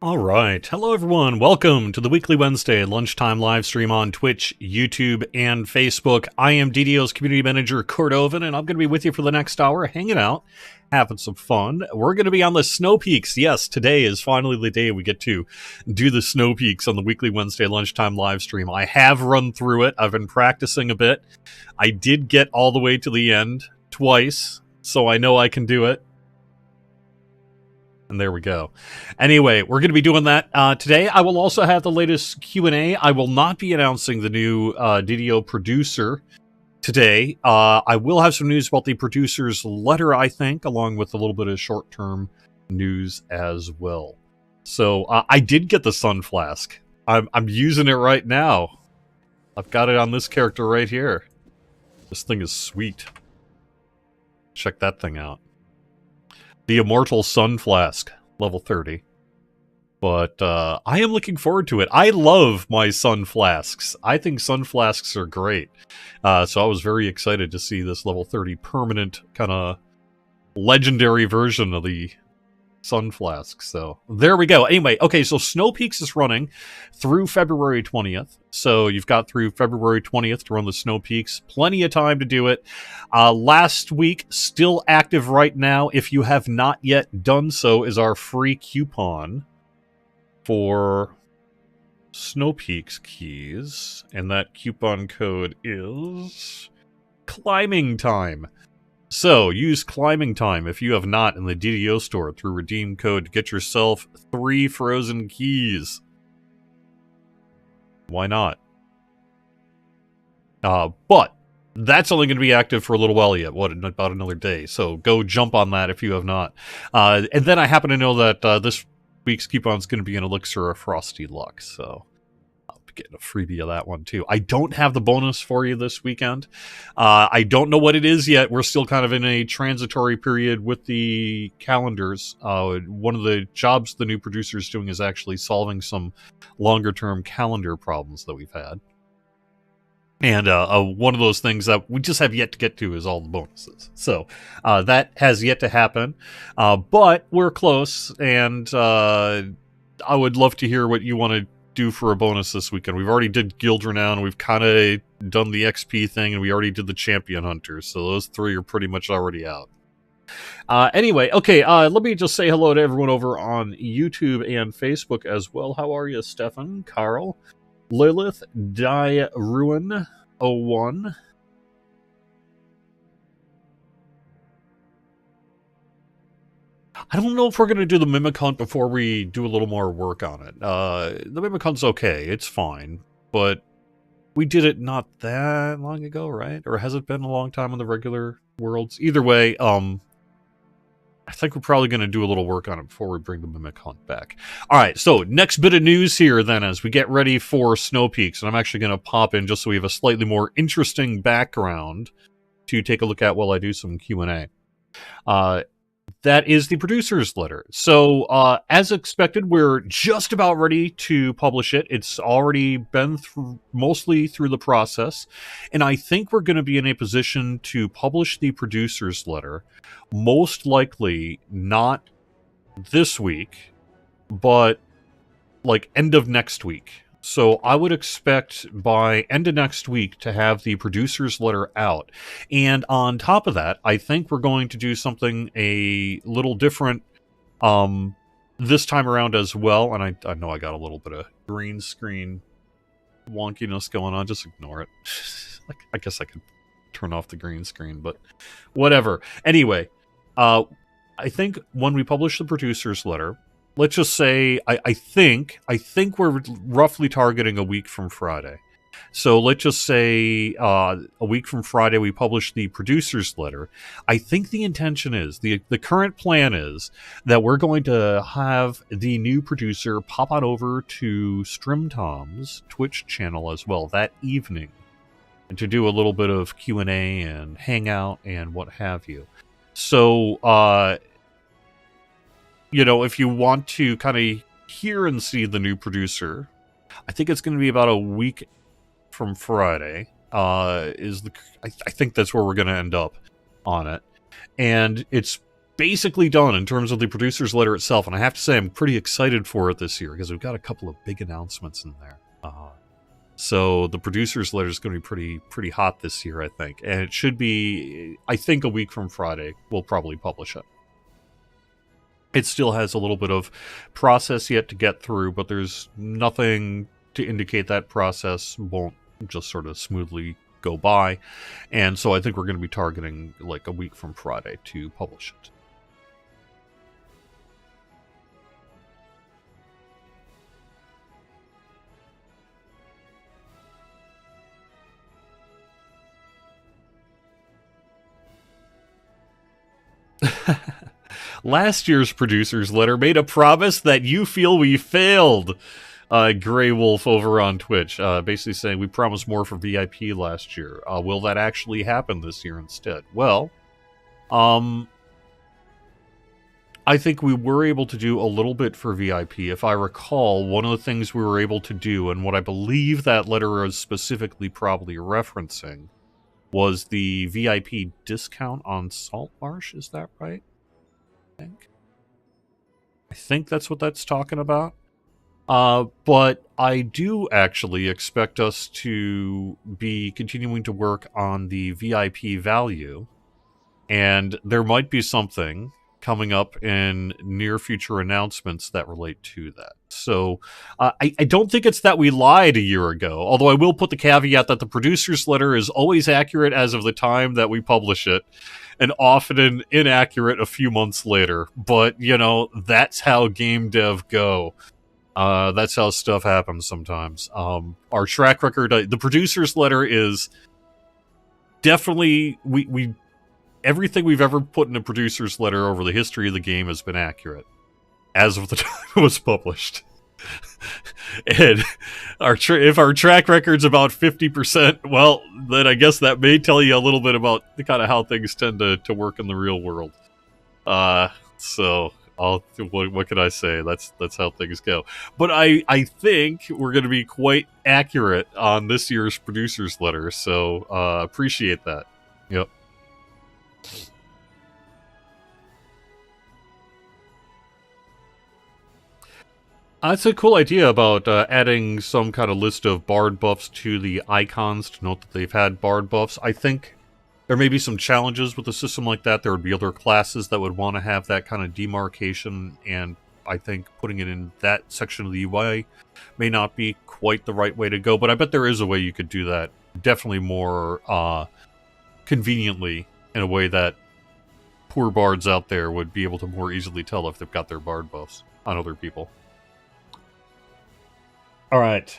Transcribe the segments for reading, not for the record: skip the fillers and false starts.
All right. Hello, everyone. Welcome to the weekly Wednesday lunchtime live stream on Twitch, YouTube, and Facebook. I am DDO's community manager, Kurt Oven, and I'm going to be with you for the next hour, hanging out, having some fun. We're going to be on the Snow Peaks. Yes, today is finally the day we get to do the Snow Peaks on the weekly Wednesday lunchtime live stream. I have run through it. I've been practicing a bit. I did get all the way to the end twice, so I know I can do it. And there we go. Anyway, we're going to be doing that today. I will also have the latest Q&A. I will not be announcing the new DDO producer today. I will have some news about the producer's letter, I think, along with a little bit of short-term news as well. So I did get the Sun Flask. I'm using it right now. I've got it on this character right here. This thing is sweet. Check that thing out. The Immortal Sun Flask, level 30. But I am looking forward to it. I love my Sun Flasks. I think Sun Flasks are great. So I was very excited to see this level 30 permanent kind of legendary version of the Sun Flask. So there we go. Anyway, okay, so Snow Peaks is running through February 20th. So you've got through February 20th to run the Snow Peaks. Plenty of time to do it. Last week, still active right now, if you have not yet done so, is our free coupon for Snow Peaks keys. And that coupon code is Climbing Time. So, use Climbing Time if you have not in the DDO store through redeem code to get yourself 3 frozen keys. Why not? But that's only going to be active for a little while yet. What, about another day? So go jump on that if you have not. And then I happen to know that this week's coupon is going to be an Elixir of Frosty Luck. So I'll be getting a freebie of that one too. I don't have the bonus for you this weekend. I don't know what it is yet. We're still kind of in a transitory period with the calendars. One of the jobs the new producer is doing is actually solving some longer-term calendar problems that we've had. And one of those things that we just have yet to get to is all the bonuses. So that has yet to happen. But we're close, and I would love to hear what you want to do for a bonus this weekend. We've already did Guild Renown, we've kind of done the XP thing, and we already did the Champion Hunters. So those 3 are pretty much already out. Anyway, okay, let me just say hello to everyone over on YouTube and Facebook as well. How are you, Stefan, Carl, Lilith, Die Ruin 01. I don't know if we're going to do the Mimic Hunt before we do a little more work on it. The Mimic Hunt's okay, it's fine, but we did it not that long ago, right? Or has it been a long time on the regular worlds? Either way, I think we're probably going to do a little work on it before we bring the Mimic Hunt back. All right, so next bit of news here then as we get ready for Snow Peaks. And I'm actually going to pop in just so we have a slightly more interesting background to take a look at while I do some Q&A. That is the producer's letter. So, as expected, we're just about ready to publish it. It's already been mostly through the process. And I think we're going to be in a position to publish the producer's letter. Most likely not this week, but like end of next week. So I would expect by end of next week to have the producer's letter out. And on top of that, I think we're going to do something a little different this time around as well. And I know I got a little bit of green screen wonkiness going on. Just ignore it. I guess I could turn off the green screen, but whatever. Anyway, I think when we publish the producer's letter, let's just say, I think we're roughly targeting a week from Friday. So let's just say a week from Friday we publish the producer's letter. I think the intention is, the current plan is, that we're going to have the new producer pop on over to Strimtom's Twitch channel as well that evening, and to do a little bit of Q&A and hangout and what have you. So, you know, if you want to kind of hear and see the new producer, I think it's going to be about a week from Friday. I think that's where we're going to end up on it. And it's basically done in terms of the producer's letter itself, and I have to say I'm pretty excited for it this year because we've got a couple of big announcements in there. So the producer's letter is going to be pretty hot this year, I think, and it should be, I think, a week from Friday we'll probably publish it. It still has a little bit of process yet to get through, but there's nothing to indicate that process won't just sort of smoothly go by, and so I think we're going to be targeting like a week from Friday to publish it. Last year's producer's letter made a promise that you feel we failed. Grey Wolf over on Twitch, basically saying we promised more for VIP last year. Will that actually happen this year instead? Well, I think we were able to do a little bit for VIP. If I recall, one of the things we were able to do, and what I believe that letter is specifically probably referencing, was the VIP discount on Salt Marsh. Is that right? I think that's what that's talking about. But I do actually expect us to be continuing to work on the VIP value, and there might be something coming up in near future announcements that relate to that. So I don't think it's that we lied a year ago, although I will put the caveat that the producer's letter is always accurate as of the time that we publish it, and often inaccurate a few months later. But, you know, that's how game dev go. That's how stuff happens sometimes. Our track record, the producer's letter is definitely, we everything we've ever put in a producer's letter over the history of the game has been accurate as of the time it was published. And if our track record's about 50%, well, then I guess that may tell you a little bit about the kind of how things tend to work in the real world. So what can I say? That's how things go. But I think we're going to be quite accurate on this year's producer's letter, so appreciate that. Yep. That's a cool idea about adding some kind of list of bard buffs to the icons to note that they've had bard buffs. I think there may be some challenges with a system like that. There would be other classes that would want to have that kind of demarcation, and I think putting it in that section of the UI may not be quite the right way to go, but I bet there is a way you could do that definitely more conveniently, in a way that poor bards out there would be able to more easily tell if they've got their bard buffs on other people. All right.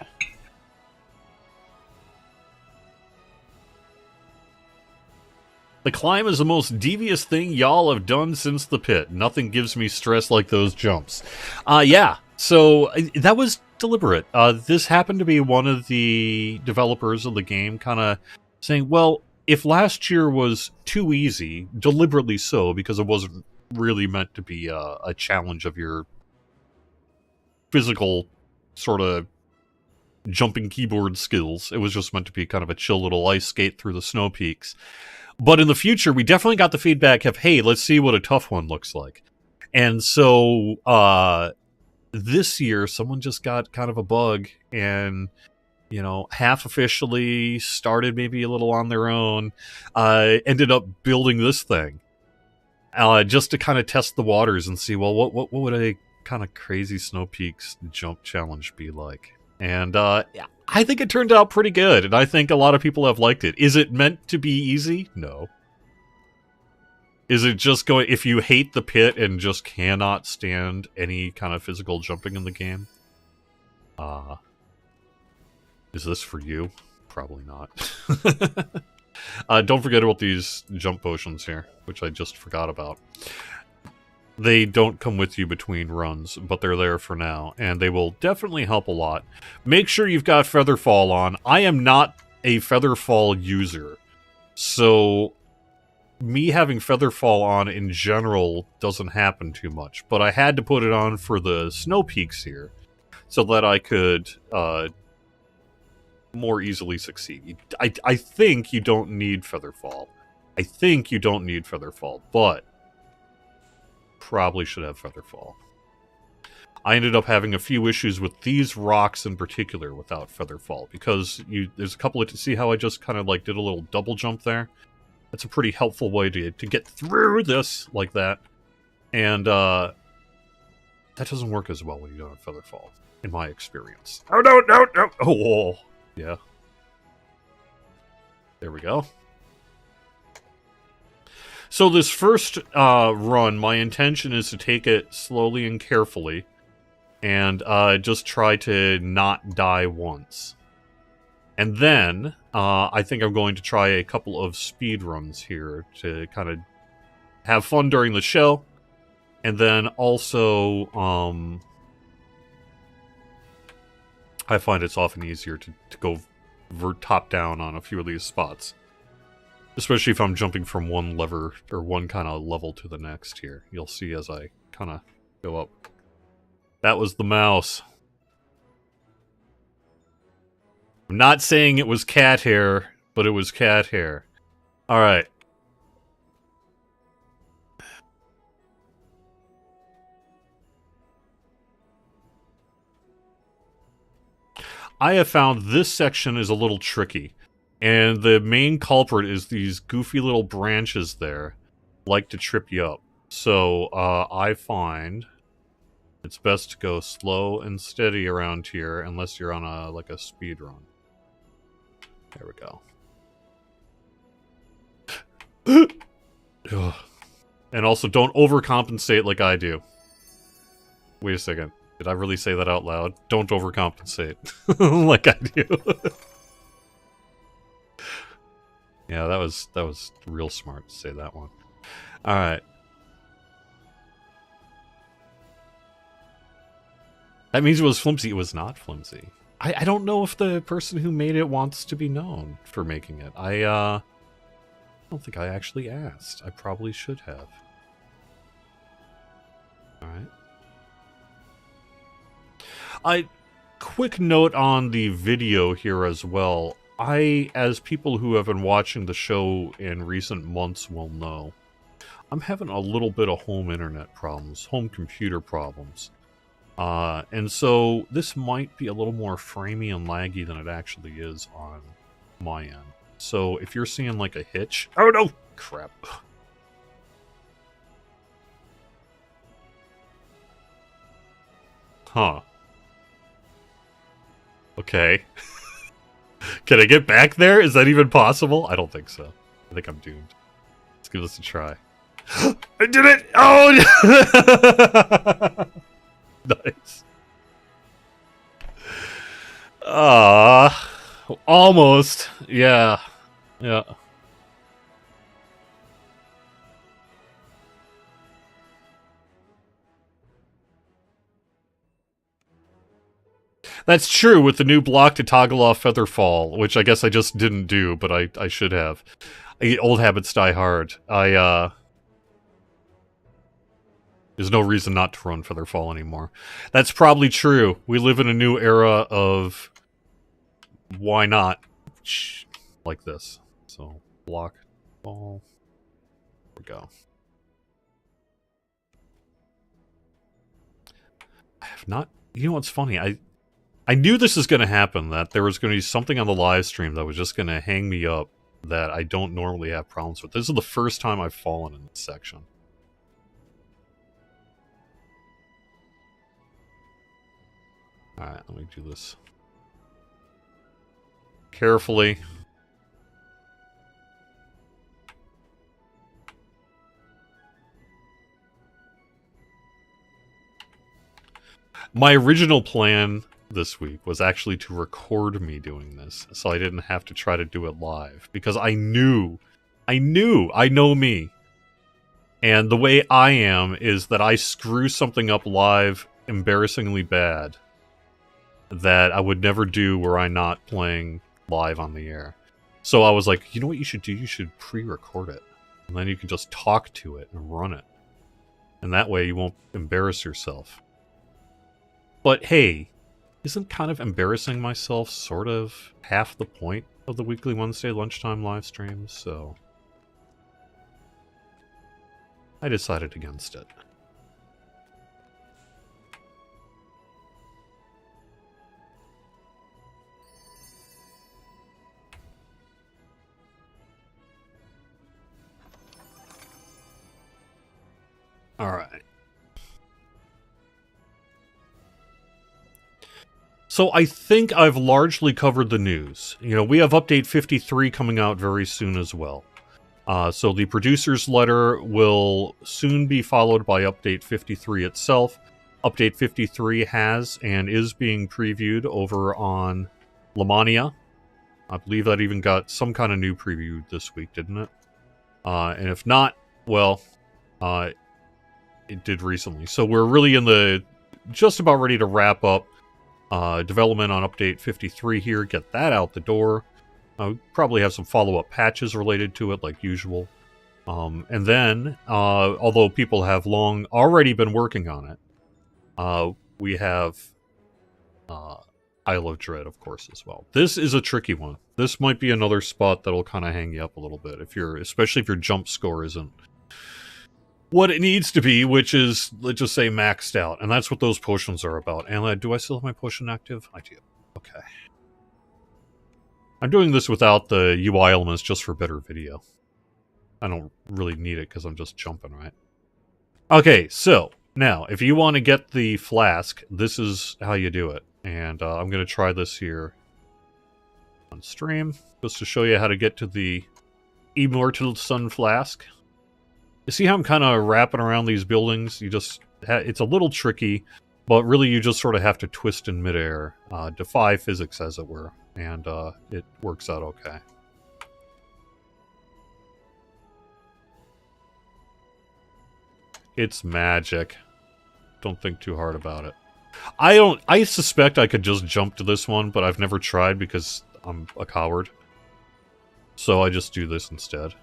The climb is the most devious thing y'all have done since the pit. Nothing gives me stress like those jumps. Yeah, so that was deliberate. This happened to be one of the developers of the game kind of saying, well, if last year was too easy, deliberately so, because it wasn't really meant to be a challenge of your physical sort of jumping keyboard skills. It was just meant to be kind of a chill little ice skate through the snow peaks. But in the future, we definitely got the feedback of, hey, let's see what a tough one looks like. And so this year, someone just got kind of a bug and, you know, half officially started maybe a little on their own, ended up building this thing just to kind of test the waters and see, well, what would a kind of crazy snow peaks jump challenge be like? And I think it turned out pretty good, and I think a lot of people have liked it. Is it meant to be easy? No. Is it just going, if you hate the pit and just cannot stand any kind of physical jumping in the game? Is this for you? Probably not. Don't forget about these jump potions here, which I just forgot about. They don't come with you between runs, but they're there for now, and they will definitely help a lot. Make sure you've got Featherfall on. I am not a Featherfall user, so me having Featherfall on in general doesn't happen too much, but I had to put it on for the snow peaks here so that I could more easily succeed. I think you don't need Featherfall. I think you don't need Featherfall, but probably should have Featherfall. I ended up having a few issues with these rocks in particular without Featherfall, because there's a couple of... See how I just kind of like did a little double jump there? That's a pretty helpful way to get through this like that. And that doesn't work as well when you don't have Featherfall, in my experience. Oh, no, no, no! Oh, yeah. There we go. So this first run, my intention is to take it slowly and carefully, and just try to not die once. And then, I think I'm going to try a couple of speed runs here to kind of have fun during the show. And then also, I find it's often easier to go top down on a few of these spots. Especially if I'm jumping from one lever, or one kind of level to the next here. You'll see as I kind of go up. That was the mouse. I'm not saying it was cat hair, but it was cat hair. Alright. I have found this section is a little tricky. And the main culprit is these goofy little branches there. Like to trip you up. So, I find... it's best to go slow and steady around here, unless you're on a speed run. There we go. And also, don't overcompensate like I do. Wait a second. Did I really say that out loud? Don't overcompensate like I do. Yeah, that was real smart to say that one. All right. That means it was flimsy. It was not flimsy. I don't know if the person who made it wants to be known for making it. I don't think I actually asked. I probably should have. Alright. Quick note on the video here as well. As people who have been watching the show in recent months will know, I'm having a little bit of home internet problems, home computer problems. And so this might be a little more framey and laggy than it actually is on my end. So if you're seeing like a hitch... Oh no! Crap. Huh. Okay. Can I get back there? Is that even possible? I don't think so. I think I'm doomed. Let's give this a try. I did it! Oh! Nice. Almost. Yeah. Yeah. That's true with the new block to toggle off Featherfall, which I guess I just didn't do, but I should have. Old habits die hard. There's no reason not to run Featherfall anymore. That's probably true. We live in a new era of... why not? Like this. So, block, ball. There we go. I have not... You know what's funny? I knew this was going to happen, that there was going to be something on the live stream that was just going to hang me up that I don't normally have problems with. This is the first time I've fallen in this section. Alright, let me do this carefully. My original plan this week was actually to record me doing this, so I didn't have to try to do it live, because I know me. And the way I am is that I screw something up live embarrassingly bad that I would never do were I not playing live on the air. So I was like, you know what you should do? You should pre-record it. And then you can just talk to it and run it. And that way you won't embarrass yourself. But hey, isn't kind of embarrassing myself sort of half the point of the weekly Wednesday lunchtime live streams? So I decided against it. Alright. So I think I've largely covered the news. You know, we have Update 53 coming out very soon as well. So the producer's letter will soon be followed by Update 53 itself. Update 53 has and is being previewed over on Lamania. I believe that even got some kind of new preview this week, didn't it? And if not, well, it did recently. So we're really in the just about ready to wrap up development on Update 53 here, get that out the door. We probably have some follow-up patches related to it, like usual. And then, although people have long already been working on it, we have Isle of Dread, of course, as well. This is a tricky one. This might be another spot that'll kind of hang you up a little bit, especially if your jump score isn't what it needs to be, which is, let's just say, maxed out. And that's what those potions are about. And do I still have my potion active? I do. Okay. I'm doing this without the UI elements just for better video. I don't really need it because I'm just jumping, right? Okay, so, now, if you want to get the flask, this is how you do it. And I'm going to try this here on stream, just to show you how to get to the Immortal Sun Flask. You see how I'm kind of wrapping around these buildings? It's a little tricky, but really you just sort of have to twist in midair, defy physics, as it were, and it works out okay. It's magic. Don't think too hard about it. I suspect I could just jump to this one, but I've never tried because I'm a coward. So I just do this instead.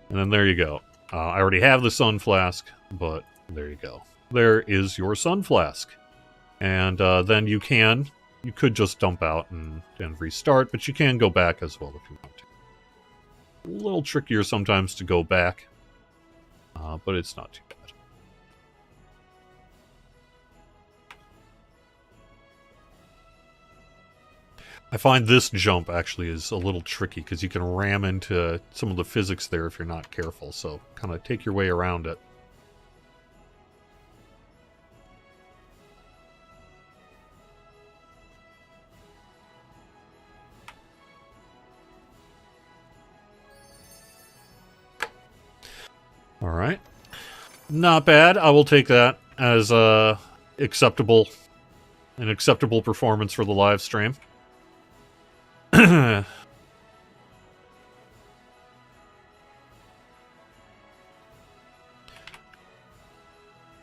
And then there you go. I already have the Sun Flask, but there you go. There is your Sun Flask. And then you could just dump out and restart, but you can go back as well if you want to. A little trickier sometimes to go back, but it's not too bad. I find this jump actually is a little tricky because you can ram into some of the physics there if you're not careful, so kind of take your way around it. Alright. Not bad. I will take that as an acceptable performance for the live stream.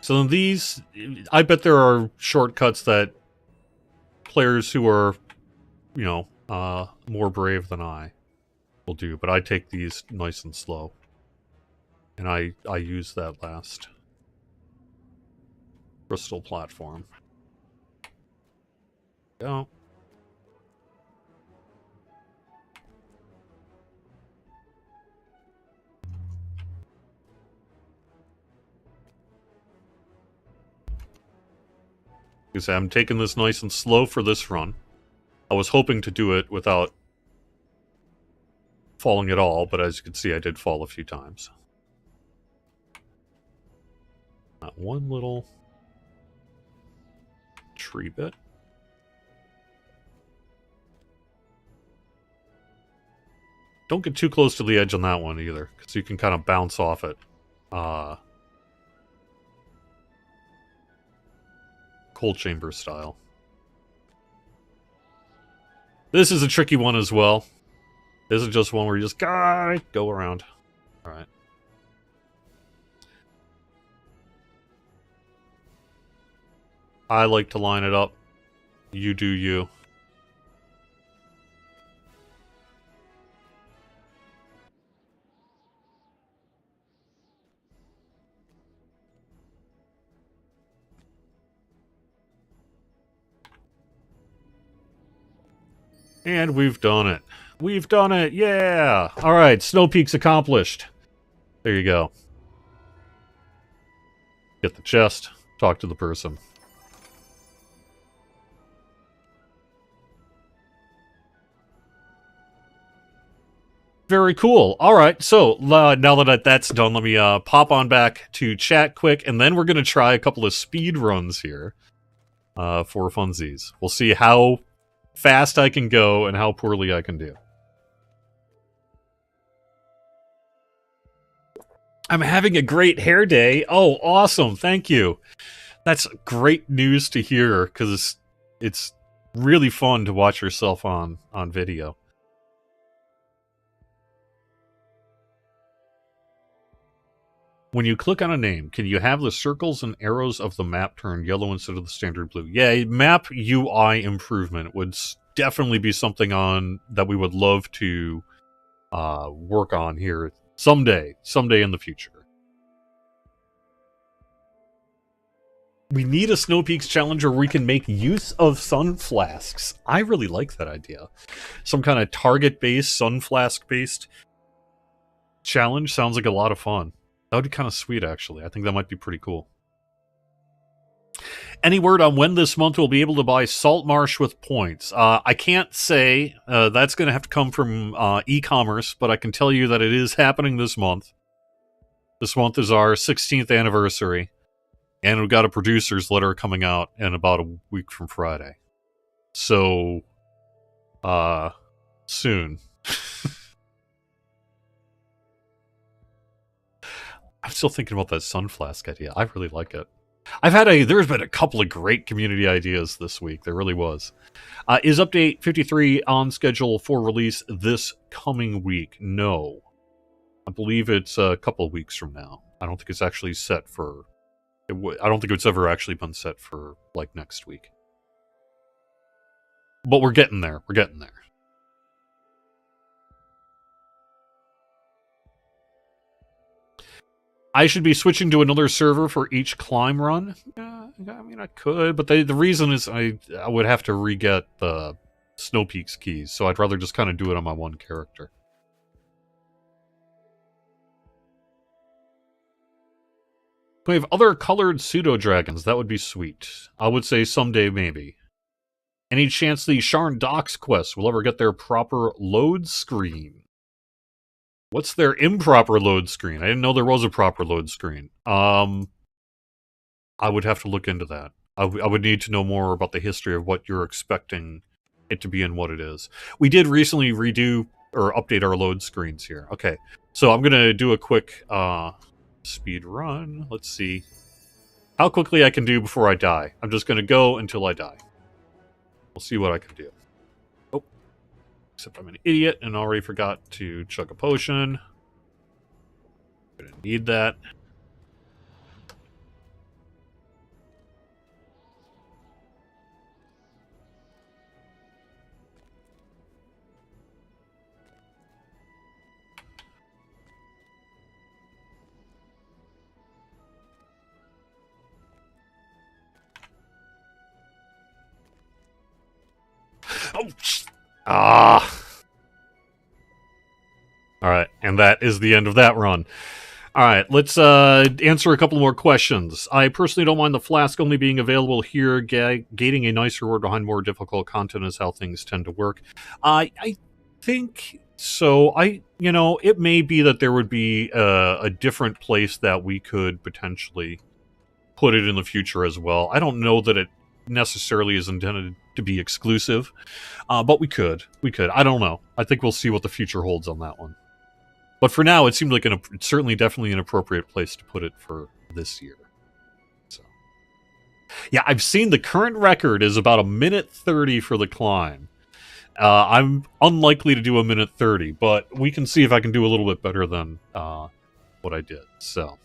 So these, I bet there are shortcuts that players who are, you know, more brave than I will do, but I take these nice and slow. And I use that last crystal platform. Go. I'm taking this nice and slow for this run. I was hoping to do it without falling at all, but as you can see, I did fall a few times. That one little tree bit. Don't get too close to the edge on that one either, because you can kind of bounce off it. Cold chamber style. This is a tricky one as well. This is just one where you just gotta go around. Alright. I like to line it up. You do you. And we've done it. We've done it! Yeah! Alright, Snow Peak's accomplished. There you go. Get the chest. Talk to the person. Very cool. All right, so now that that's done, let me pop on back to chat quick, and then we're going to try a couple of speed runs here for funsies. We'll see how fast I can go and how poorly I can do. I'm having a great hair day. Oh, awesome. Thank you. That's great news to hear, because it's really fun to watch yourself on video. When you click on a name, can you have the circles and arrows of the map turn yellow instead of the standard blue? Yeah, map UI improvement would definitely be something that we would love to work on here someday in the future. We need a Snow Peaks challenge where we can make use of sun flasks. I really like that idea. Some kind of target-based, sun flask-based challenge sounds like a lot of fun. That would be kind of sweet, actually. I think that might be pretty cool. Any word on when this month we'll be able to buy Salt Marsh with points? I can't say. That's going to have to come from e-commerce, but I can tell you that it is happening this month. This month is our 16th anniversary, and we've got a producer's letter coming out in about a week from Friday. So, soon. I'm still thinking about that sun flask idea. I really like it. There's been a couple of great community ideas this week. There really was. Is update 53 on schedule for release this coming week? No. I believe it's a couple of weeks from now. I don't think it's actually set for... I don't think it's ever actually been set for, like, next week. But we're getting there. We're getting there. I should be switching to another server for each climb run. I mean, I could, but the reason is I would have to re-get the Snow Peaks keys, so I'd rather just kind of do it on my one character. We have other colored pseudo-dragons. That would be sweet. I would say someday, maybe. Any chance the Sharn Docks quest will ever get their proper load screen? What's their improper load screen? I didn't know there was a proper load screen. I would have to look into that. I would need to know more about the history of what you're expecting it to be and what it is. We did recently redo or update our load screens here. Okay, so I'm going to do a quick speed run. Let's see how quickly I can do before I die. I'm just going to go until I die. We'll see what I can do. Except I'm an idiot and already forgot to chug a potion. Gonna need that. Oh, Alright, and that is the end of that run. Alright, let's answer a couple more questions. I personally don't mind the flask only being available here. Gating a nice reward behind more difficult content is how things tend to work. I think so. It may be that there would be a different place that we could potentially put it in the future as well. I don't know that it necessarily is intended to be exclusive, but we could. I don't know. I think we'll see what the future holds on that one. But for now, it seemed like certainly definitely an appropriate place to put it for this year. So, yeah, I've seen the current record is about 1:30 for the climb. I'm unlikely to do 1:30, but we can see if I can do a little bit better than what I did. So.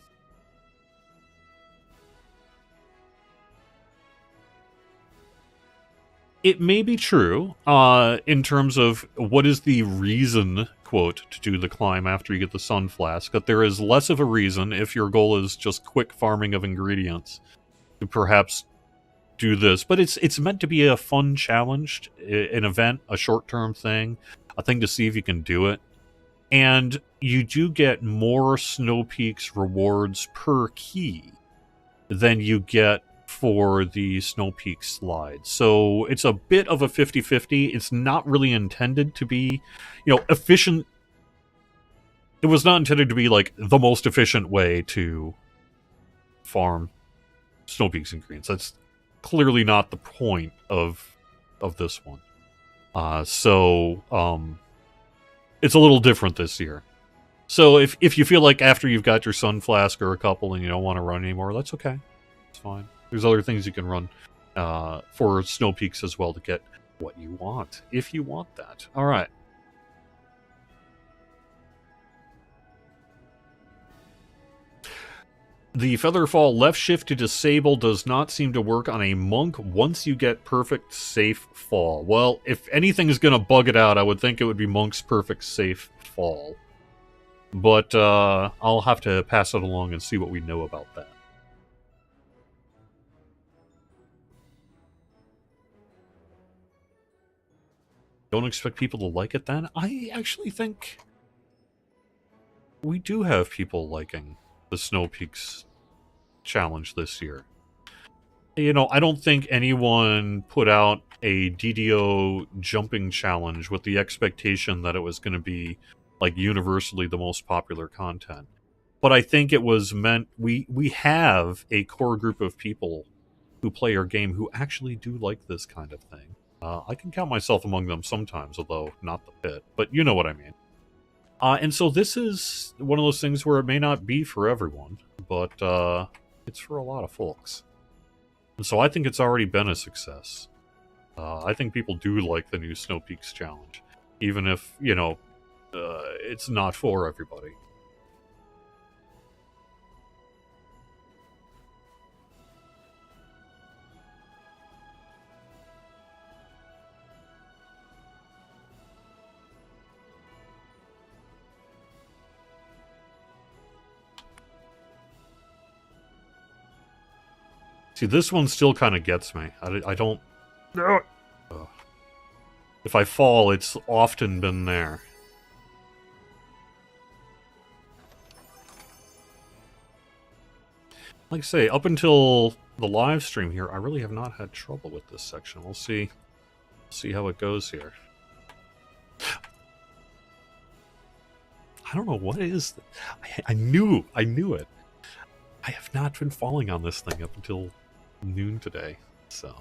It may be true, in terms of what is the reason, quote, to do the climb after you get the Sun Flask, that there is less of a reason, if your goal is just quick farming of ingredients, to perhaps do this. But it's meant to be a fun challenge, an event, a short-term thing, a thing to see if you can do it. And you do get more Snow Peaks rewards per key than you get for the Snow Peak slide. So it's a bit of a 50-50. It's not really intended to be, efficient It was not intended to be like the most efficient way to farm snow peaks and greens. That's clearly not the point of this one. So it's a little different this year. So if you feel like after you've got your sun flask or a couple and you don't want to run anymore, that's okay. It's fine. There's other things you can run for snow peaks as well to get what you want, if you want that. All right. The Featherfall left shift to disable does not seem to work on a monk once you get perfect safe fall. Well, if anything is going to bug it out, I would think it would be monk's perfect safe fall. But I'll have to pass it along and see what we know about that. Don't expect people to like it then? I actually think we do have people liking the Snow Peaks challenge this year. You know, I don't think anyone put out a DDO jumping challenge with the expectation that it was going to be like universally the most popular content. But I think it was meant we have a core group of people who play our game who actually do like this kind of thing. I can count myself among them sometimes, although not the pit, but you know what I mean. And so this is one of those things where it may not be for everyone, but it's for a lot of folks. And so I think it's already been a success. I think people do like the new Snow Peaks challenge, even if, you know, it's not for everybody. See, this one still kind of gets me. I don't... If I fall, it's often been there. Like I say, up until the live stream here, I really have not had trouble with this section. We'll see how it goes here. I don't know what is... I knew it. I have not been falling on this thing up until noon today, so...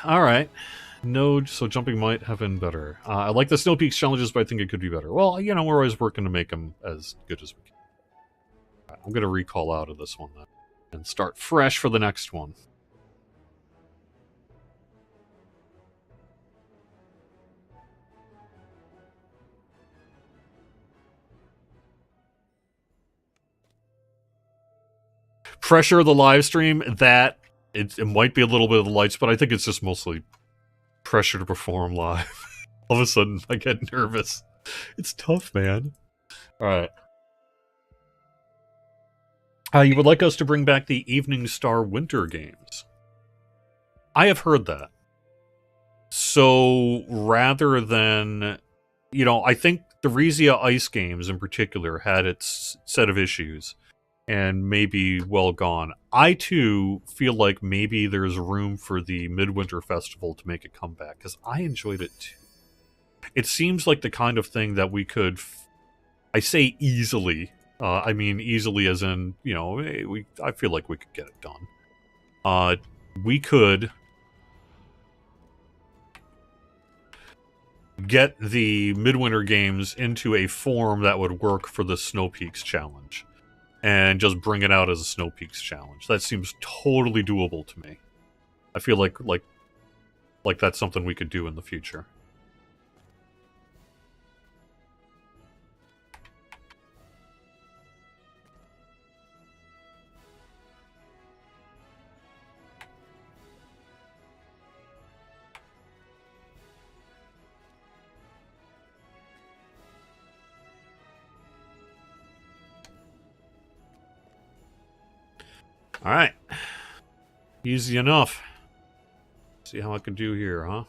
Alright. No, so jumping might have been better. I like the Snow Peaks challenges, but I think it could be better. Well, you know, we're always working to make them as good as we can. Right, I'm going to recall out of this one, then, and start fresh for the next one. Pressure of the live stream, that it might be a little bit of the lights, but I think it's just mostly pressure to perform live. All of a sudden, I get nervous. It's tough, man. Alright. You would like us to bring back the Evening Star Winter Games. I have heard that. So, rather than... You know, I think the Rezia Ice Games in particular had its set of issues and maybe well gone. I, too, feel like maybe there's room for the Midwinter Festival to make a comeback, because I enjoyed it, too. It seems like the kind of thing that we could... I say easily. I mean easily as in, you know, I feel like we could get it done. We could get the Midwinter Games into a form that would work for the Snow Peaks Challenge. And just bring it out as a Snow Peaks challenge. That seems totally doable to me. I feel like that's something we could do in the future. Alright. Easy enough. See how I can do here, huh?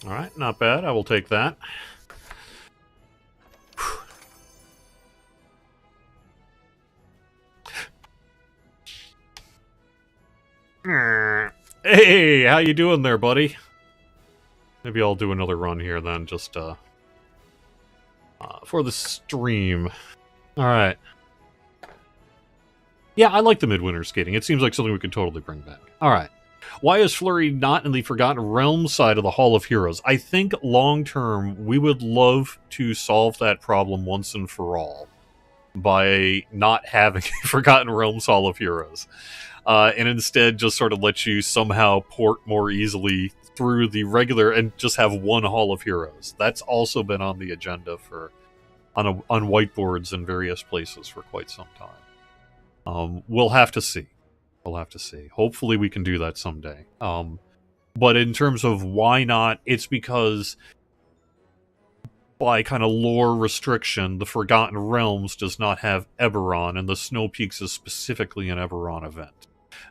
Alright, not bad. I will take that. Hey, how you doing there, buddy? Maybe I'll do another run here then, just for the stream. Alright. Yeah, I like the midwinter skating. It seems like something we could totally bring back. Alright. Why is Flurry not in the Forgotten Realms side of the Hall of Heroes? I think long-term, we would love to solve that problem once and for all by not having a Forgotten Realms Hall of Heroes. And instead just sort of let you somehow port more easily through the regular and just have one Hall of Heroes. That's also been on the agenda for on whiteboards in various places for quite some time. We'll have to see. We'll have to see. Hopefully we can do that someday. But in terms of why not, it's because by kind of lore restriction, the Forgotten Realms does not have Eberron, and the Snow Peaks is specifically an Eberron event.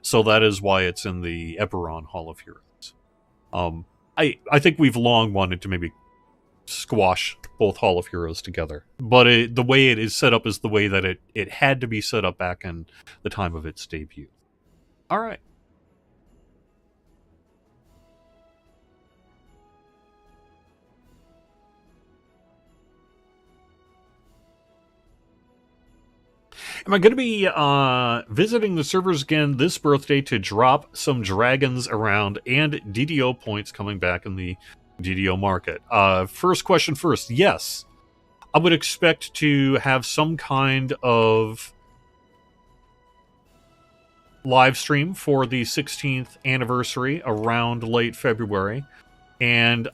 So that is why it's in the Eberron Hall of Heroes. I think we've long wanted to maybe squash both Hall of Heroes together. But the way it is set up is the way that it had to be set up back in the time of its debut. Alright. Am I going to be visiting the servers again this birthday to drop some dragons around and DDO points coming back in the DDO market? First question first. Yes. I would expect to have some kind of live stream for the 16th anniversary around late February. And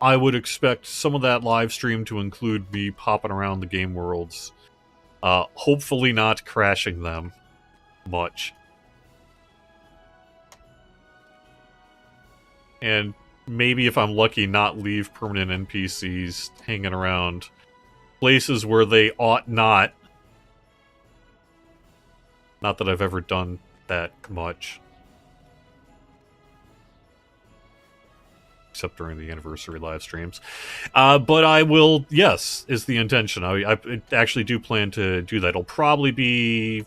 I would expect some of that live stream to include me popping around the game worlds. Hopefully not crashing them much. And maybe if I'm lucky, not leave permanent NPCs hanging around places where they ought not. Not that I've ever done that much. Except during the anniversary live streams. But I will, yes, is the intention. I actually do plan to do that. It'll probably be...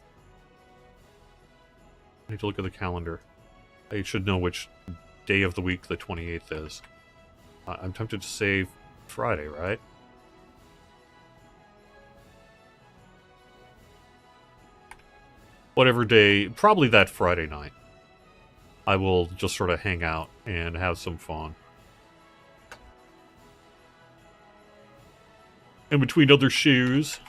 I need to look at the calendar. I should know which day of the week the 28th is. I'm tempted to say Friday, right? Whatever day, probably that Friday night. I will just sort of hang out and have some fun. In between other shoes.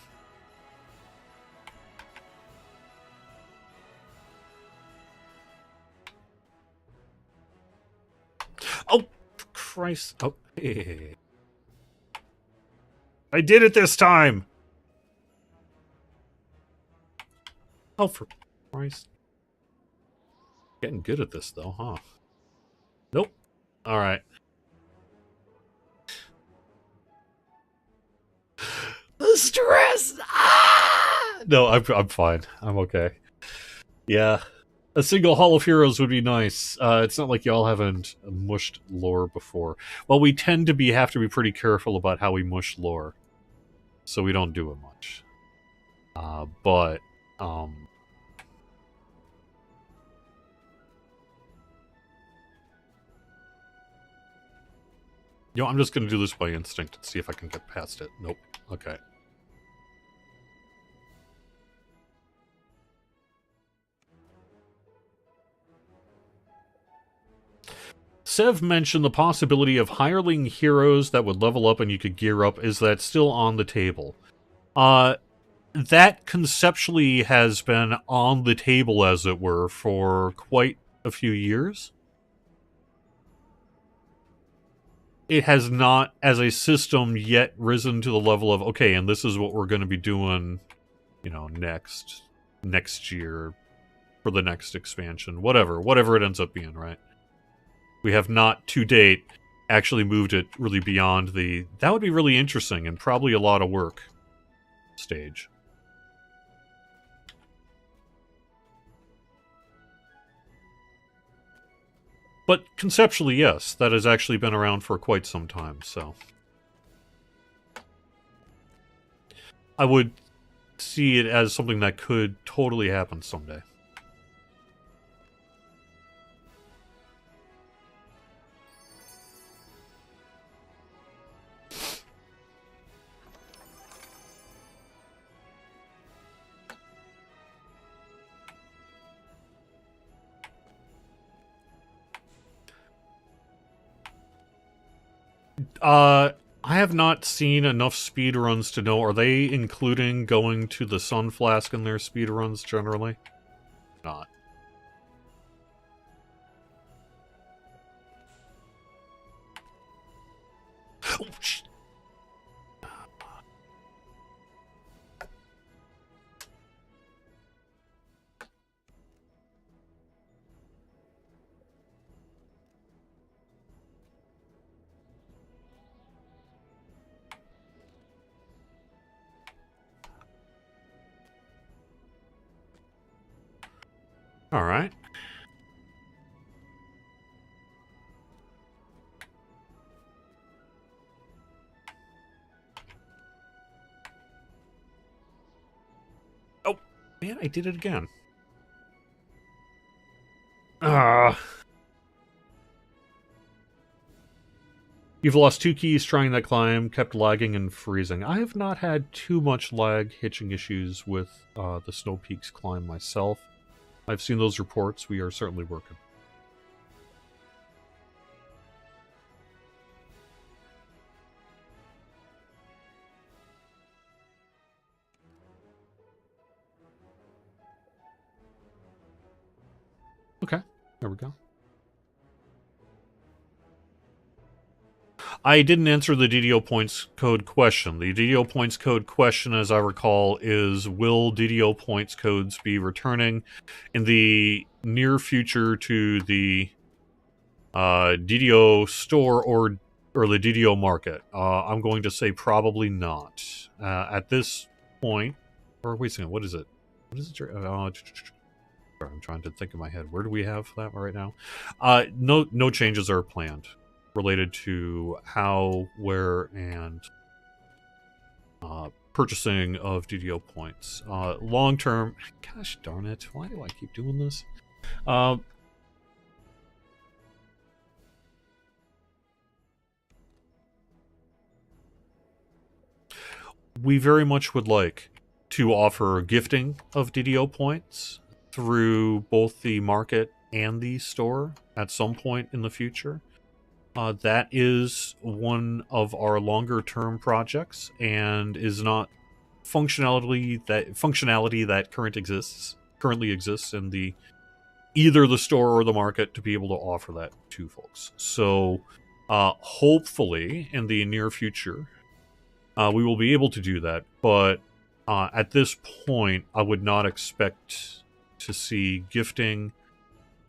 Oh, Christ. Oh, hey. I did it this time! Oh, for Christ. Getting good at this, though, huh? Nope. Alright. The stress! Ah! No, I'm fine. I'm okay. Yeah. A single Hall of Heroes would be nice. It's not like y'all haven't mushed lore before. Well, we tend to have to be pretty careful about how we mush lore. So we don't do it much. But you know, I'm just going to do this by instinct and see if I can get past it. Nope. Okay. Sev mentioned the possibility of hireling heroes that would level up and you could gear up. Is that still on the table? That conceptually has been on the table, as it were, for quite a few years. It has not, as a system, yet risen to the level of, okay, and this is what we're going to be doing, you know, next year, for the next expansion, whatever it ends up being, right? We have not, to date, actually moved it really beyond the, that would be really interesting, and probably a lot of work, stage. But conceptually, yes, that has actually been around for quite some time, so. I would see it as something that could totally happen someday. I have not seen enough speedruns to know, are they including going to the Sun Flask in their speedruns generally? Not. Oh, shit. All right. Oh, man, I did it again. You've lost 2 keys trying that climb, kept lagging and freezing. I have not had too much lag hitching issues with the Snow Peaks climb myself. I've seen those reports. We are certainly working. Okay, there we go. I didn't answer the DDO points code question. The DDO points code question, as I recall, is will DDO points codes be returning in the near future to the DDO store or the DDO market? I'm going to say probably not. At this point, or wait a second, what is it? What is it? I'm trying to think in my head. Where do we have that right now? No changes are planned related to how, where, and purchasing of DDO points. Long term, gosh darn it, why do I keep doing this? We very much would like to offer gifting of DDO points through both the market and the store at some point in the future. That is one of our longer term projects and is not functionality that currently exists in the either the store or the market to be able to offer that to folks. So hopefully in the near future we will be able to do that, but at this point I would not expect to see gifting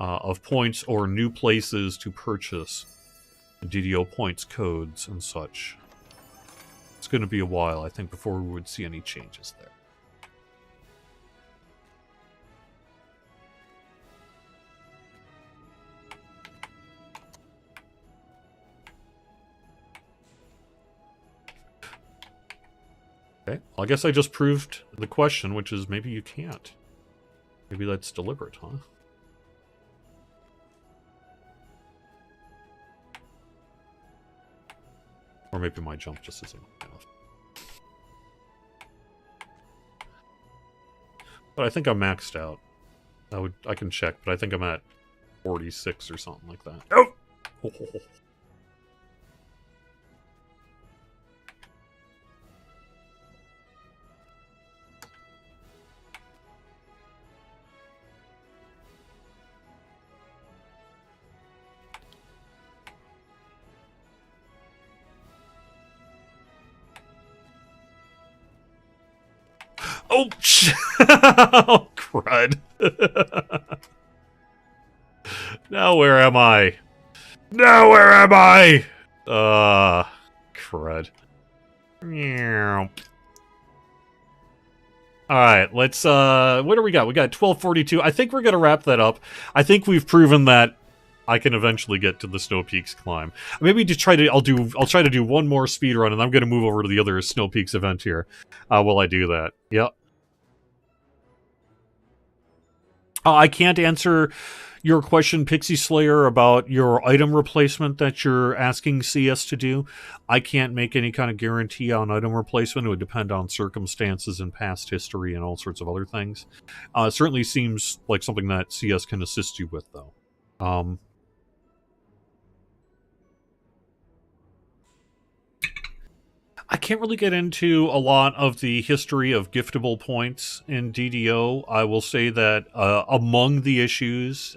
of points or new places to purchase DDO points codes and such. It's going to be a while, I think, before we would see any changes there. Okay, well, I guess I just proved the question, which is maybe you can't. Maybe that's deliberate, huh? Or maybe my jump just isn't enough. But I think I'm maxed out. I can check, but I think I'm at 46 or something like that. Oh! Oh, oh, crud. Now where am I? Now where am I? Crud. Alright, let's, what do we got? We got 1242. I think we're gonna wrap that up. I think we've proven that I can eventually get to the Snow Peaks climb. Maybe to try to, I'll try to do one more speed run, and I'm gonna move over to the other Snow Peaks event here, while I do that. Yep. I can't answer your question, Pixie Slayer, about your item replacement that you're asking CS to do. I can't make any kind of guarantee on item replacement. It would depend on circumstances and past history and all sorts of other things. It certainly seems like something that CS can assist you with, though. can't really get into a lot of the history of giftable points in DDO. I will say that among the issues,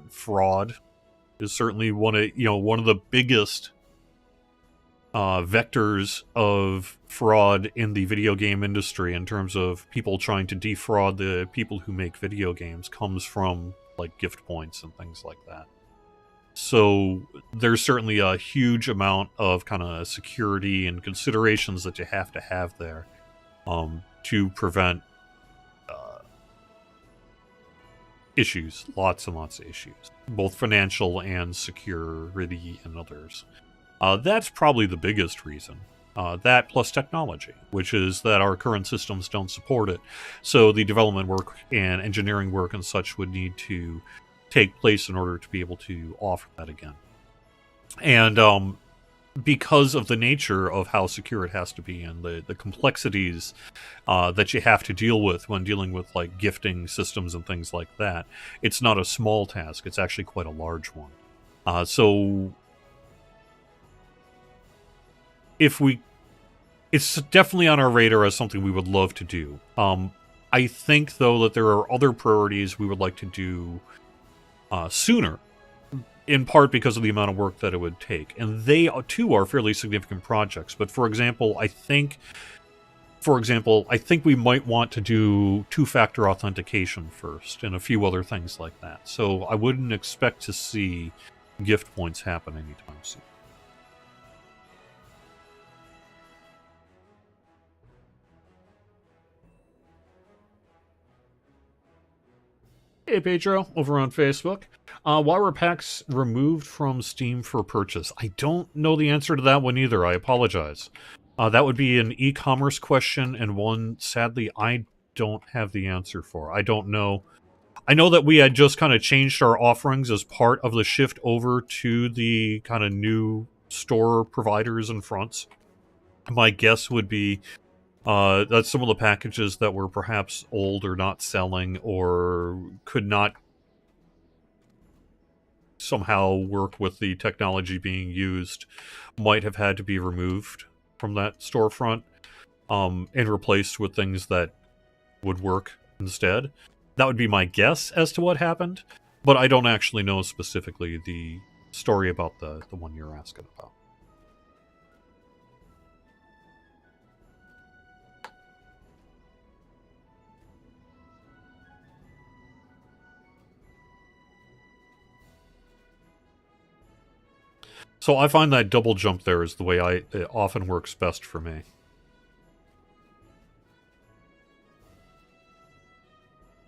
fraud is certainly one of the biggest vectors of fraud in the video game industry in terms of people trying to defraud the people who make video games comes from like gift points and things like that. So there's certainly a huge amount of kind of security and considerations that you have to have there to prevent issues, lots and lots of issues, both financial and security and others. That's probably the biggest reason. That plus technology, which is that our current systems don't support it. So the development work and engineering work and such would need to take place in order to be able to offer that again. And because of the nature of how secure it has to be and the complexities that you have to deal with when dealing with like gifting systems and things like that, it's not a small task. It's actually quite a large one. So it's definitely on our radar as something we would love to do. I think, though, that there are other priorities we would like to do sooner, in part because of the amount of work that it would take. And they, too, are fairly significant projects. But, for example, I think we might want to do two-factor authentication first and a few other things like that. So I wouldn't expect to see gift points happen anytime soon. Hey, Pedro, over on Facebook. Why were packs removed from Steam for purchase? I don't know the answer to that one either. I apologize. That would be an e-commerce question, and one, sadly, I don't have the answer for. I don't know. I know that we had just kind of changed our offerings as part of the shift over to the kind of new store providers and fronts. My guess would be that some of the packages that were perhaps old or not selling or could not somehow work with the technology being used might have had to be removed from that storefront and replaced with things that would work instead. That would be my guess as to what happened, but I don't actually know specifically the story about the one you're asking about. So I find that double jump there is the way it often works best for me.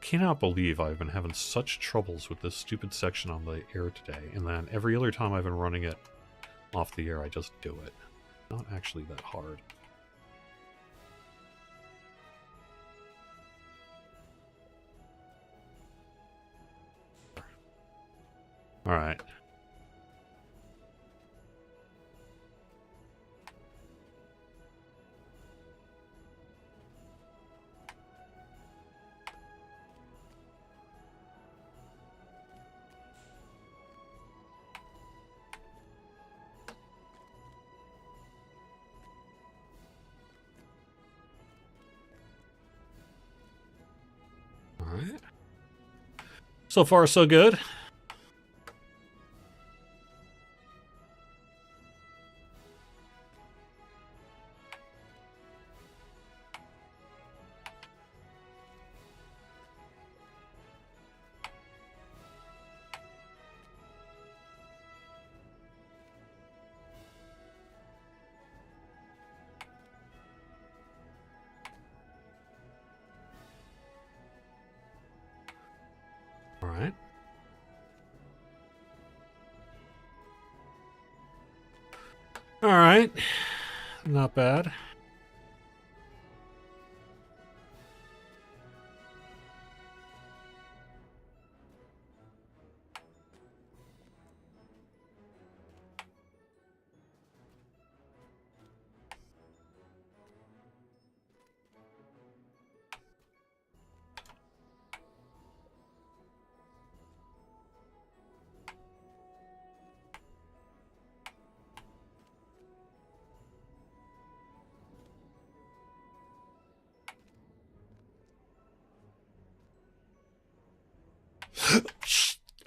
Cannot believe I've been having such troubles with this stupid section on the air today, and then every other time I've been running it off the air, I just do it. Not actually that hard. Alright. Alright. So far, so good. Alright. Alright. Not bad.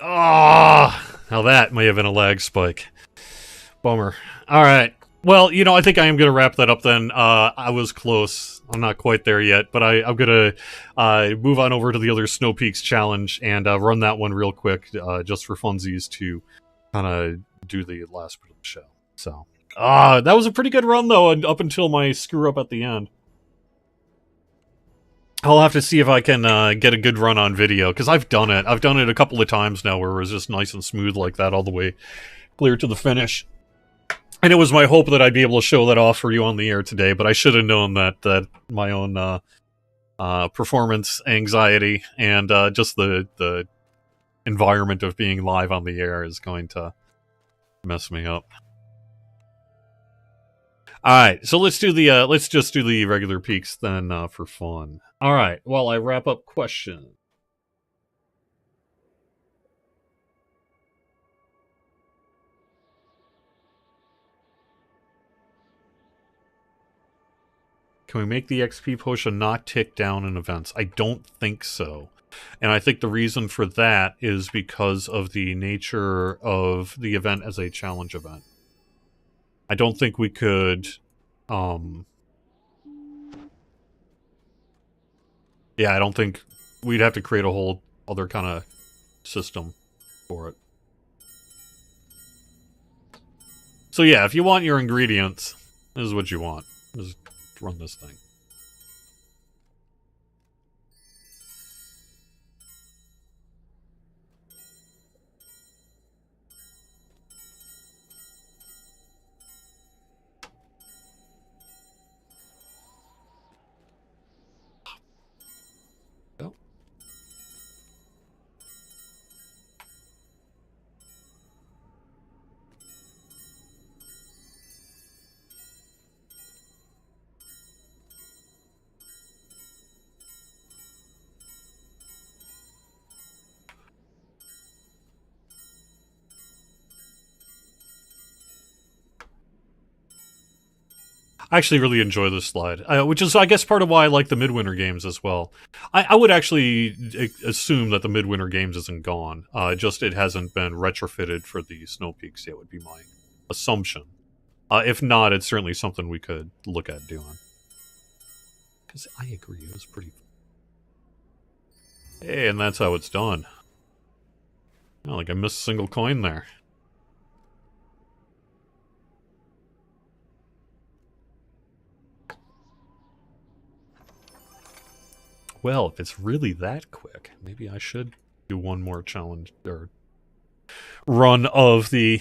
Ah, now that may have been a lag spike. Bummer. All right. Well, you know, I think I am going to wrap that up then. I was close. I'm not quite there yet, but I'm going to move on over to the other Snow Peaks challenge and run that one real quick, just for funsies to kind of do the last bit of the show. So, that was a pretty good run, though, up until my screw up at the end. I'll have to see if I can get a good run on video, because I've done it. I've done it a couple of times now where it was just nice and smooth like that all the way clear to the finish. And it was my hope that I'd be able to show that off for you on the air today, but I should have known that my own performance anxiety and just the environment of being live on the air is going to mess me up. All right, so let's just do the regular peaks then for fun. All right, while I wrap up questions. Can we make the XP potion not tick down in events? I don't think so. And I think the reason for that is because of the nature of the event as a challenge event. I don't think we could... yeah, I don't think... We'd have to create a whole other kind of system for it. So yeah, if you want your ingredients, this is what you want. Just run this thing. Oh. I actually really enjoy this slide, which is, I guess, part of why I like the Midwinter games as well. I would actually assume that the Midwinter games isn't gone. Just it hasn't been retrofitted for the Snow Peaks yet, would be my assumption. If not, it's certainly something we could look at doing. Because I agree, it was pretty... Hey, and that's how it's done. Oh, like I missed a single coin there. Well, if it's really that quick, maybe I should do one more challenge, or run of the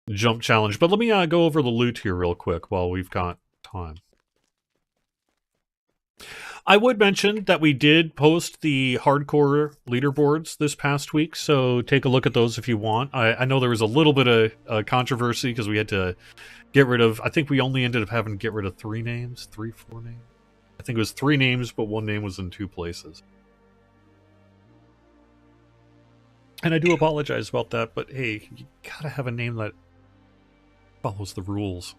jump challenge. But let me go over the loot here real quick while we've got time. I would mention that we did post the hardcore leaderboards this past week, so take a look at those if you want. I know there was a little bit of controversy because we had to get rid of... I think we only ended up having to get rid of 4 names. I think it was 3 names, but 1 name was in 2 places. And I do apologize about that, but hey, you gotta have a name that follows the rules.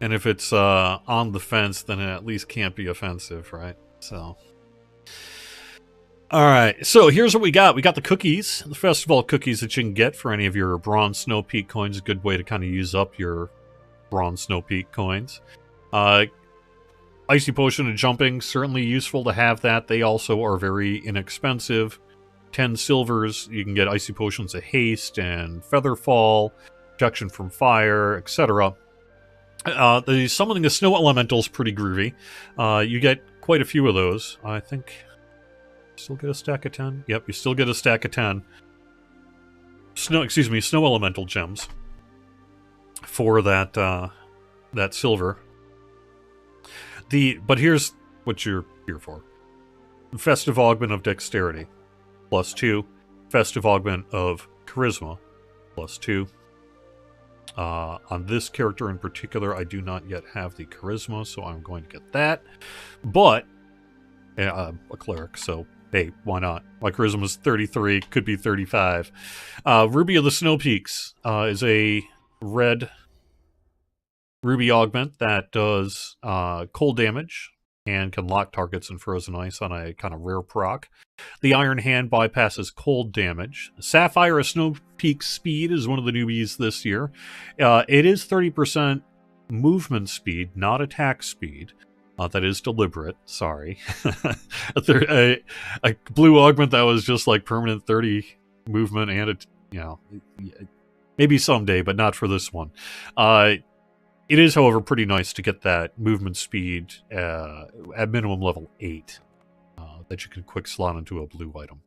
And if it's on the fence, then it at least can't be offensive, right? So... Alright, so here's what we got. We got the cookies, the festival cookies that you can get for any of your Bronze Snow Peak coins. A good way to kind of use up your Bronze Snow Peak coins. Icy Potion and Jumping, certainly useful to have that. They also are very inexpensive. 10 silvers, you can get Icy Potions of Haste and Featherfall, Protection from Fire, etc. The Summoning the Snow Elemental is pretty groovy. You get quite a few of those. I think... Still get a stack of 10? Yep, you still get a stack of 10. Snow Elemental gems. For that, that silver. But here's what you're here for. Festive Augment of Dexterity, +2. Festive Augment of Charisma, +2. On this character in particular, I do not yet have the Charisma, so I'm going to get that. But, a Cleric, so hey, why not? My Charisma is 33, could be 35. Ruby of the Snow Peaks is a red... Ruby Augment that does cold damage Hand can lock targets in frozen ice on a kind of rare proc. The Iron Hand bypasses cold damage. Sapphire, a Snow Peak speed, is one of the newbies this year. It is 30% movement speed, not attack speed. That is deliberate, sorry. a blue augment that was just like permanent 30 movement and, maybe someday, but not for this one. It is, however, pretty nice to get that movement speed at minimum level 8 that you can quick slot into a blue item.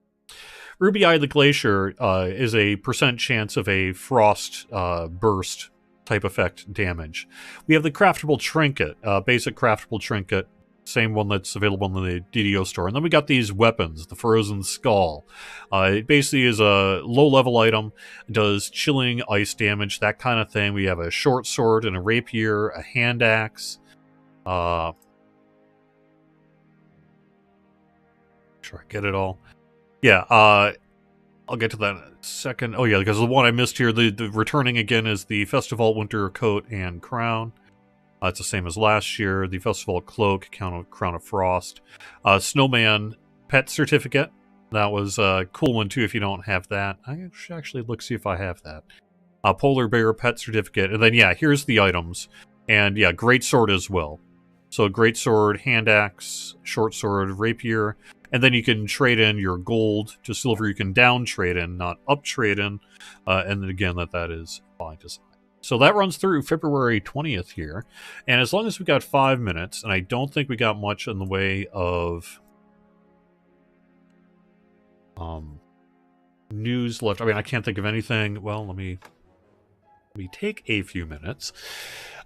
Ruby Eye the Glacier is a % chance of a frost burst type effect damage. We have the Craftable Trinket, basic Craftable Trinket, same one that's available in the DDO store. And then we got these weapons, the Frozen Skull. It basically is a low-level item, does chilling ice damage, that kind of thing. We have a short sword and a rapier, a hand axe. Sure, I get it all. Yeah, I'll get to that in a second. Oh yeah, because the one I missed here, the returning again is the Festival Winter Coat and Crown. It's the same as last year. The Festival Cloak, Crown of Frost. Snowman Pet Certificate. That was a cool one, too, if you don't have that. I should actually look, see if I have that. Polar Bear Pet Certificate. And then, yeah, here's the items. And, yeah, Great Sword as well. So, Great Sword, Hand Axe, Short Sword, Rapier. And then you can trade in your gold to silver. You can down trade in, not up trade in. And then, again, that is by design. So that runs through February 20th here. And as long as we got 5 minutes, and I don't think we got much in the way of news left. I mean, I can't think of anything. Well, let me take a few minutes.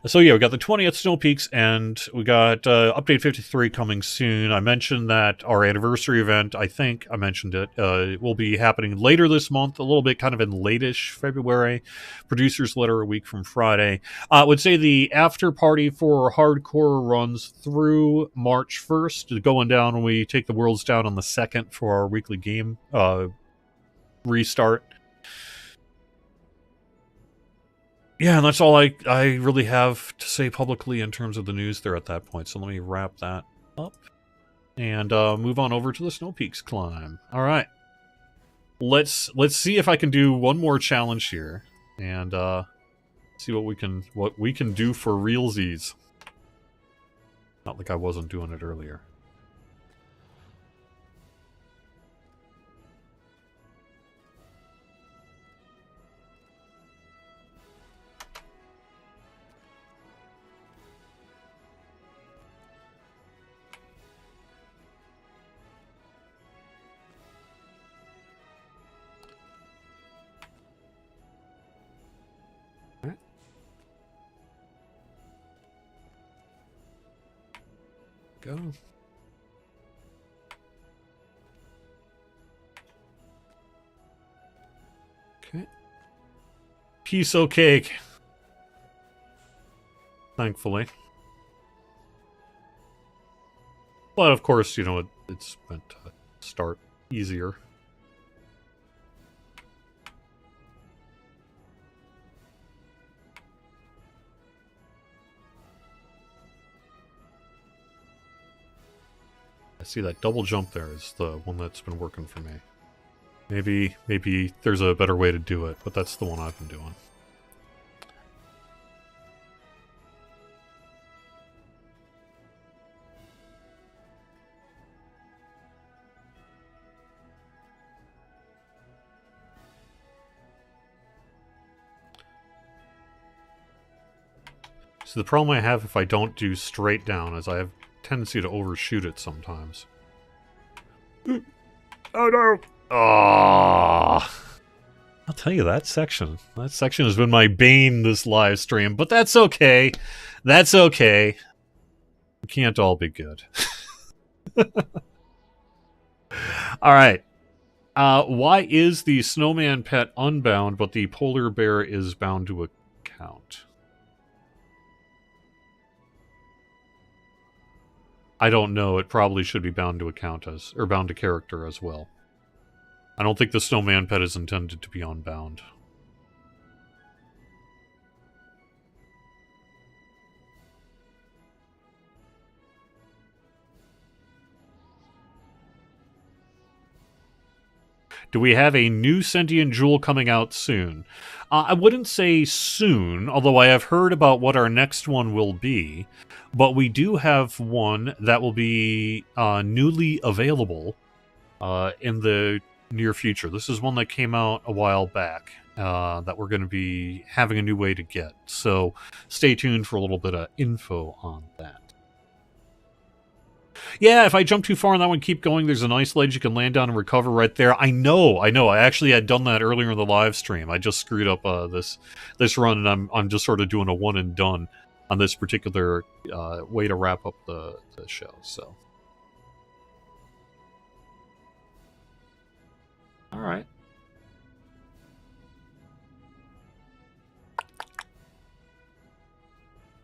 So yeah, we got the 20th Snow Peaks, and we got Update 53 coming soon. I mentioned that our anniversary event, I think I mentioned it, will be happening later this month, a little bit kind of in late-ish February. Producer's Letter a week from Friday. I would say the after party for Hardcore runs through March 1st, going down when we take the Worlds down on the 2nd for our weekly game restart. Yeah, and that's all I really have to say publicly in terms of the news there at that point. So let me wrap that up and move on over to the Snow Peaks climb. All right, let's see if I can do one more challenge here and see what we can do for realsies. Not like I wasn't doing it earlier. Go. Okay. Piece of cake. Thankfully. But of course, you know, it's meant to start easier. I see that double jump there is the one that's been working for me. Maybe there's a better way to do it, but that's the one I've been doing. So the problem I have if I don't do straight down is I have tendency to overshoot it sometimes. Oh no! Oh, I'll tell you that section has been my bane this live stream, but that's okay. That's okay. We can't all be good. All right. Why is the snowman pet unbound, but the polar bear is bound to account? I don't know. It probably should be bound to account as, or bound to character as well. I don't think the snowman pet is intended to be unbound. Do we have a new sentient jewel coming out soon? I wouldn't say soon, although I have heard about what our next one will be. But we do have one that will be newly available in the near future. This is one that came out a while back that we're going to be having a new way to get. So stay tuned for a little bit of info on that. Yeah, if I jump too far on that one, keep going. There's a nice ledge you can land on and recover right there. I know. I actually had done that earlier in the live stream. I just screwed up this run, and I'm just sort of doing a one and done on this particular way to wrap up the show. So, all right.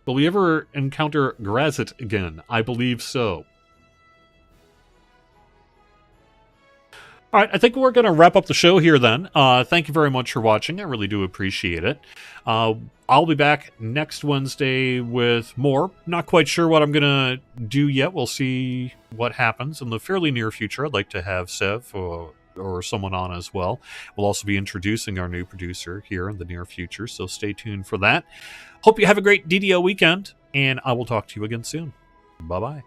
Will we ever encounter Grazit again? I believe so. All right, I think we're going to wrap up the show here then. Thank you very much for watching. I really do appreciate it. I'll be back next Wednesday with more. Not quite sure what I'm going to do yet. We'll see what happens in the fairly near future. I'd like to have Sev or someone on as well. We'll also be introducing our new producer here in the near future, so stay tuned for that. Hope you have a great DDO weekend, and I will talk to you again soon. Bye-bye.